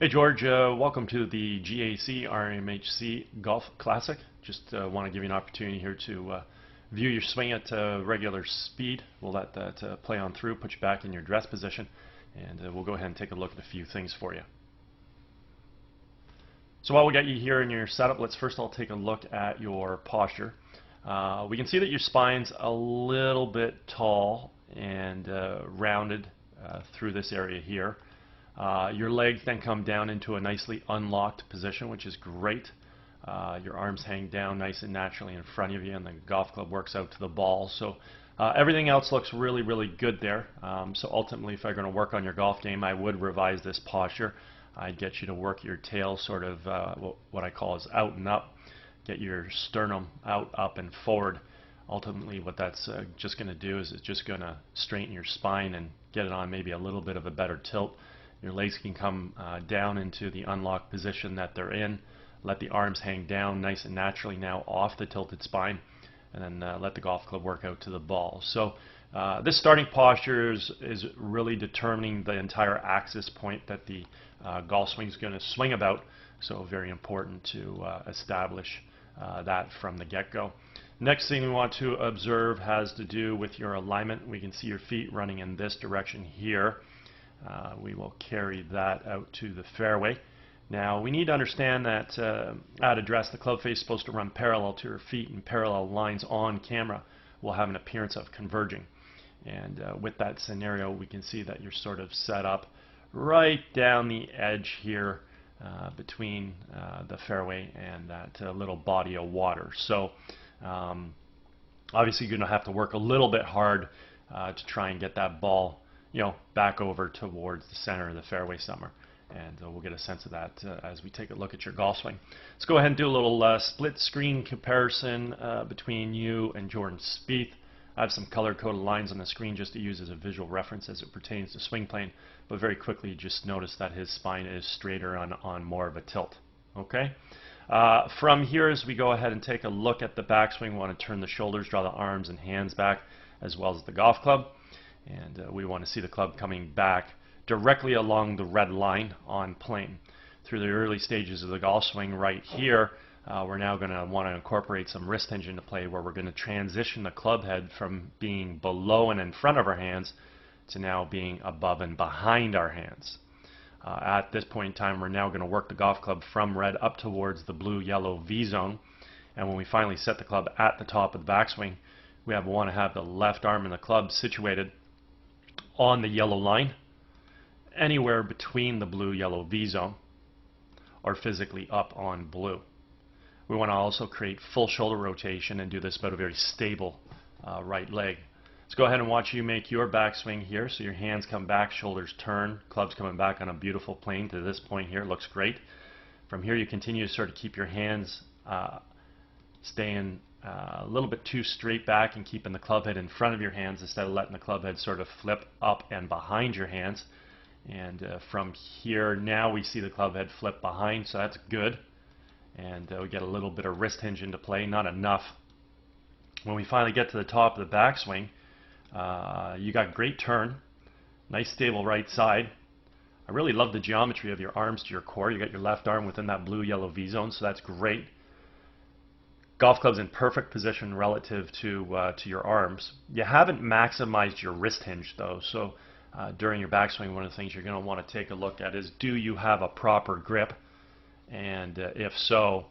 Hey George, welcome to the GAC RMHC Golf Classic. Just want to give you an opportunity here to view your swing at regular speed. We'll let that play on through, put you back in your dress position, and we'll go ahead and take a look at a few things for you. So while we got you here in your setup, let's first all take a look at your posture. We can see that your spine's a little bit tall and rounded through this area here. Your legs then come down into a nicely unlocked position, which is great. Your arms hang down nice and naturally in front of you, and the golf club works out to the ball. So everything else looks really, really good there. So ultimately, if I'm going to work on your golf game, I would revise this posture. I'd get you to work your tail sort of what I call is out and up. Get your sternum out, up, and forward. Ultimately, what that's just going to do is it's just going to straighten your spine and get it on maybe a little bit of a better tilt. Your legs can come down into the unlocked position that they're in. Let the arms hang down nice and naturally now off the tilted spine, and then let the golf club work out to the ball. So this starting posture is really determining the entire axis point that the golf swing is going to swing about. So very important to establish that from the get-go. Next thing we want to observe has to do with your alignment. We can see your feet running in this direction here. We will carry that out to the fairway. Now we need to understand that at address, the club face is supposed to run parallel to your feet, and parallel lines on camera will have an appearance of converging. And with that scenario, we can see that you're sort of set up right down the edge here between the fairway and that little body of water. So obviously you're going to have to work a little bit hard to try and get that ball back over towards the center of the fairway somewhere. And we'll get a sense of that as we take a look at your golf swing. Let's go ahead and do a little split screen comparison between you and Jordan Spieth. I have some color-coded lines on the screen just to use as a visual reference as it pertains to swing plane, but very quickly just notice that his spine is straighter on more of a tilt. Okay. From here, as we go ahead and take a look at the backswing, we want to turn the shoulders, draw the arms and hands back, as well as the golf club. And we want to see the club coming back directly along the red line on plane. Through the early stages of the golf swing right here, we're now going to want to incorporate some wrist hinge into play, where we're going to transition the club head from being below and in front of our hands to now being above and behind our hands. At this point in time, we're now going to work the golf club from red up towards the blue-yellow V zone. And when we finally set the club at the top of the backswing, we want to have the left arm in the club situated on the yellow line, anywhere between the blue-yellow V zone, or physically up on blue. We want to also create full shoulder rotation and do this about a very stable right leg. Let's go ahead and watch you make your backswing here. So your hands come back, shoulders turn, club's coming back on a beautiful plane to this point here. Looks great. From here you continue to sort of keep your hands staying a little bit too straight back and keeping the club head in front of your hands instead of letting the club head sort of flip up and behind your hands. And from here now we see the club head flip behind, so that's good. And we get a little bit of wrist hinge into play, not enough. When we finally get to the top of the backswing, you got great turn, nice stable right side. I really love the geometry of your arms to your core. You got your left arm within that blue-yellow V zone, so that's great. Golf club's in perfect position relative to your arms. You haven't maximized your wrist hinge though, so during your backswing, one of the things you're going to want to take a look at is, do you have a proper grip? And if so,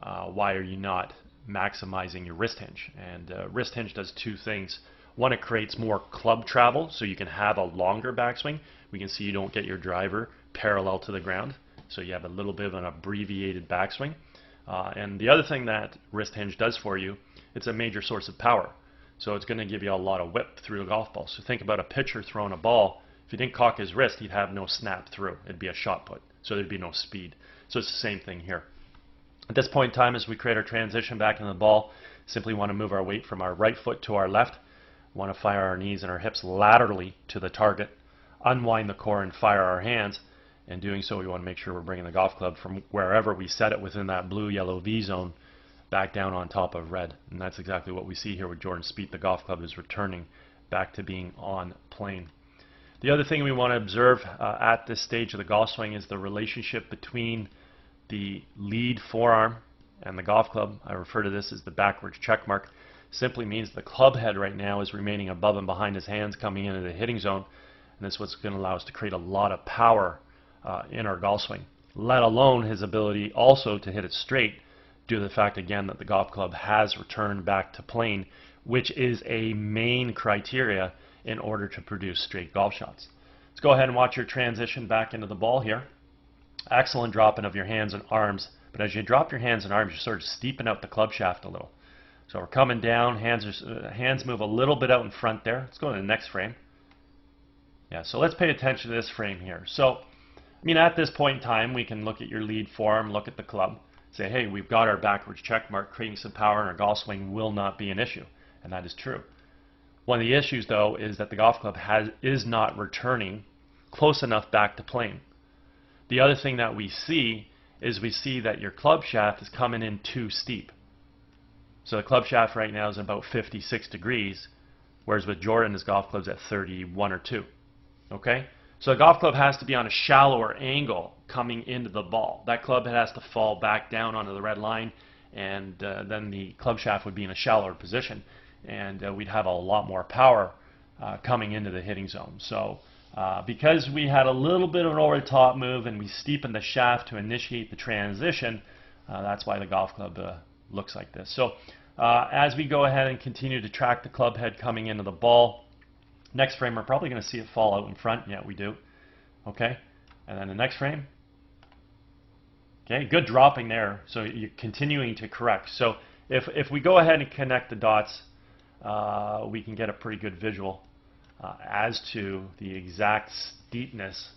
why are you not maximizing your wrist hinge? And wrist hinge does two things. One, it creates more club travel, so you can have a longer backswing. We can see you don't get your driver parallel to the ground, so you have a little bit of an abbreviated backswing. And the other thing that wrist hinge does for you, it's a major source of power. So it's going to give you a lot of whip through a golf ball. So think about a pitcher throwing a ball. If he didn't cock his wrist, he'd have no snap through. It'd be a shot put. So there'd be no speed. So it's the same thing here. At this point in time, as we create our transition back into the ball, simply want to move our weight from our right foot to our left. We want to fire our knees and our hips laterally to the target. Unwind the core and fire our hands. In doing so, we want to make sure we're bringing the golf club from wherever we set it within that blue-yellow V zone back down on top of red. And that's exactly what we see here with Jordan Spieth. The golf club is returning back to being on plane. The other thing we want to observe at this stage of the golf swing is the relationship between the lead forearm and the golf club. I refer to this as the backwards check mark. Simply means the club head right now is remaining above and behind his hands coming into the hitting zone, and this is what's going to allow us to create a lot of power in our golf swing, let alone his ability also to hit it straight due to the fact again that the golf club has returned back to plane, which is a main criteria in order to produce straight golf shots. Let's go ahead and watch your transition back into the ball here. Excellent dropping of your hands and arms, but as you drop your hands and arms, you're sort of steeping out the club shaft a little. So we're coming down, hands move a little bit out in front there. Let's go to the next frame. Yeah, so let's pay attention to this frame here. So, I mean, at this point in time, we can look at your lead forearm, look at the club, say, hey, we've got our backwards check mark, creating some power in our golf swing will not be an issue, and that is true. One of the issues, though, is that the golf club is not returning close enough back to plane. The other thing that we see is we see that your club shaft is coming in too steep. So the club shaft right now is about 56 degrees, whereas with Jordan, his golf club's at 31 or 2. Okay? So the golf club has to be on a shallower angle coming into the ball. That club head has to fall back down onto the red line, and then the club shaft would be in a shallower position, and we'd have a lot more power coming into the hitting zone. So because we had a little bit of an over-the-top move and we steepened the shaft to initiate the transition, that's why the golf club looks like this. So as we go ahead and continue to track the club head coming into the ball, next frame we're probably going to see it fall out in front. Yeah, we do. Okay, and then the next frame. Okay, good dropping there. So you're continuing to correct. So if we go ahead and connect the dots, we can get a pretty good visual as to the exact steepness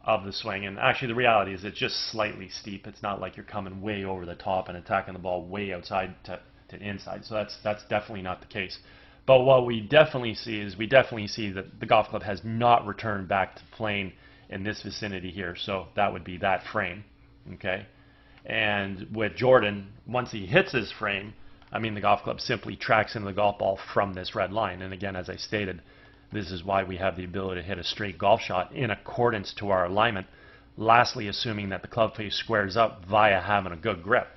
of the swing. And actually the reality is it's just slightly steep. It's not like you're coming way over the top and attacking the ball way outside to inside. So that's definitely not the case. But what we definitely see is that the golf club has not returned back to plane in this vicinity here. So that would be that frame. Okay. And with Jordan, once he hits his frame, I mean, the golf club simply tracks into the golf ball from this red line. And again, as I stated, this is why we have the ability to hit a straight golf shot in accordance to our alignment. Lastly, assuming that the club face squares up via having a good grip.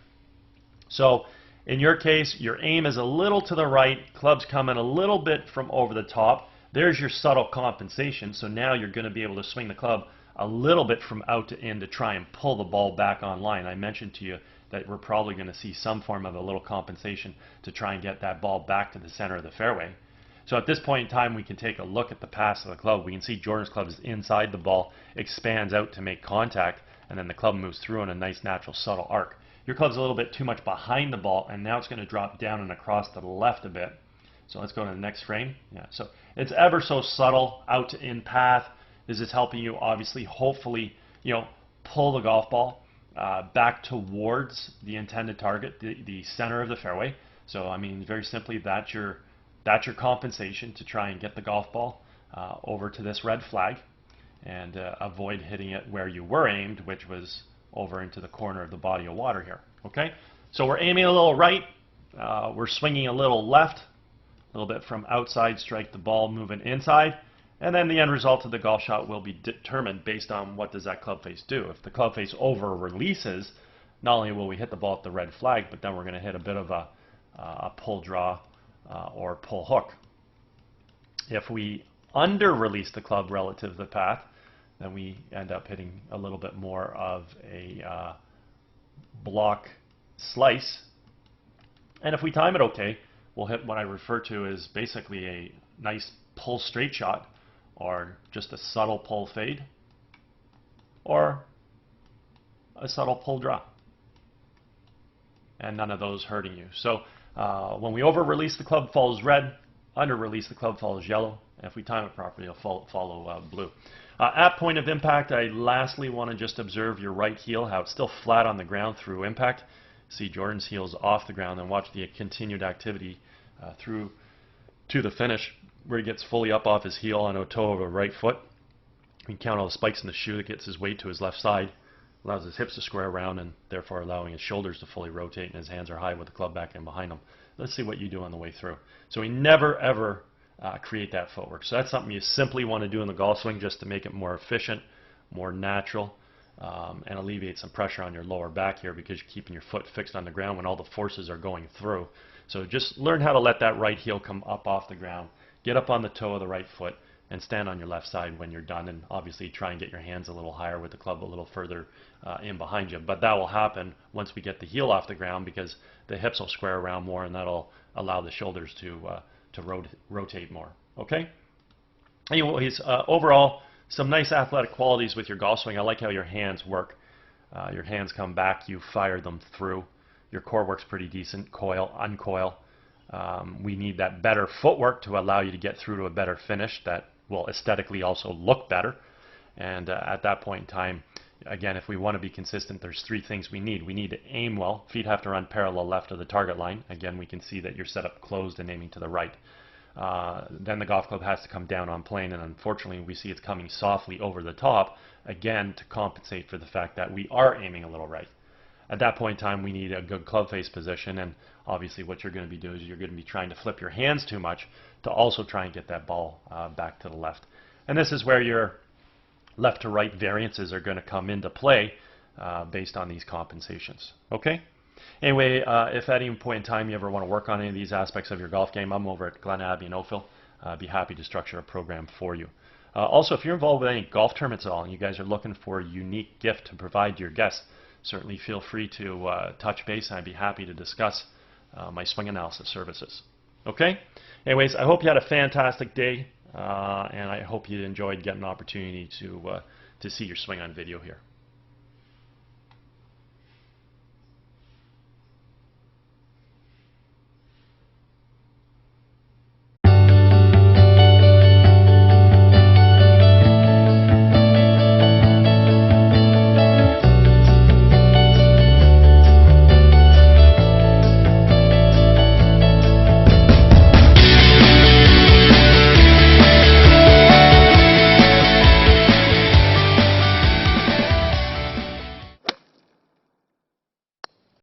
So in your case, your aim is a little to the right, club's coming a little bit from over the top. There's your subtle compensation. So now you're going to be able to swing the club a little bit from out to in to try and pull the ball back online. I mentioned to you that we're probably going to see some form of a little compensation to try and get that ball back to the center of the fairway. So at this point in time, we can take a look at the pass of the club. We can see Jordan's club is inside the ball, expands out to make contact, and then the club moves through in a nice natural subtle arc. Your club's a little bit too much behind the ball, and now it's going to drop down and across to the left a bit. So let's go to the next frame. Yeah, so it's ever so subtle, out to in path. This is helping you, obviously, hopefully, pull the golf ball back towards the intended target, the center of the fairway. So I mean, very simply, that's your compensation to try and get the golf ball over to this red flag and avoid hitting it where you were aimed, which was over into the corner of the body of water here. Okay, so we're aiming a little right, we're swinging a little left, a little bit from outside, strike the ball, moving inside, and then the end result of the golf shot will be determined based on what does that club face do. If the club face over releases, not only will we hit the ball at the red flag, but then we're going to hit a bit of a pull draw or pull hook. If we under release the club relative to the path, then we end up hitting a little bit more of a block slice. And if we time it okay, we'll hit what I refer to as basically a nice pull straight shot, or just a subtle pull fade, or a subtle pull draw. And none of those hurting you. So when we over release, the club follows red. Under release, the club follows yellow. And if we time it properly, it'll follow blue. At point of impact, I lastly want to just observe your right heel, how it's still flat on the ground through impact. See Jordan's heel's off the ground, and watch the continued activity through to the finish, where he gets fully up off his heel on a toe of a right foot. You can count all the spikes in the shoe that gets his weight to his left side, allows his hips to square around, and therefore allowing his shoulders to fully rotate, and his hands are high with the club back in behind him. Let's see what you do on the way through. So we never ever create that footwork. So that's something you simply want to do in the golf swing just to make it more efficient, more natural, and alleviate some pressure on your lower back here because you're keeping your foot fixed on the ground when all the forces are going through. So just learn how to let that right heel come up off the ground, get up on the toe of the right foot, and stand on your left side when you're done, and obviously try and get your hands a little higher with the club a little further in behind you. But that will happen once we get the heel off the ground because the hips will square around more, and that'll allow the shoulders to rotate more. Okay? Anyways, overall, some nice athletic qualities with your golf swing. I like how your hands work. Your hands come back, you fire them through. Your core works pretty decent, coil, uncoil. We need that better footwork to allow you to get through to a better finish that will aesthetically also look better. And at that point in time, again, if we want to be consistent, there's three things we need. We need to aim well. Feet have to run parallel left of the target line. Again, we can see that you're set up closed and aiming to the right. Then the golf club has to come down on plane, and unfortunately we see it's coming softly over the top, again to compensate for the fact that we are aiming a little right. At that point in time, we need a good club face position, and obviously what you're going to be doing is you're going to be trying to flip your hands too much to also try and get that ball back to the left. And this is where your left to right variances are going to come into play based on these compensations. Okay? Anyway, if at any point in time you ever want to work on any of these aspects of your golf game, I'm over at Glen Abbey in Oakville. I'd be happy to structure a program for you. Also, if you're involved with any golf tournaments at all and you guys are looking for a unique gift to provide your guests, certainly feel free to touch base, and I'd be happy to discuss my swing analysis services. Okay? Anyways, I hope you had a fantastic day, and I hope you enjoyed getting an opportunity to see your swing on video here.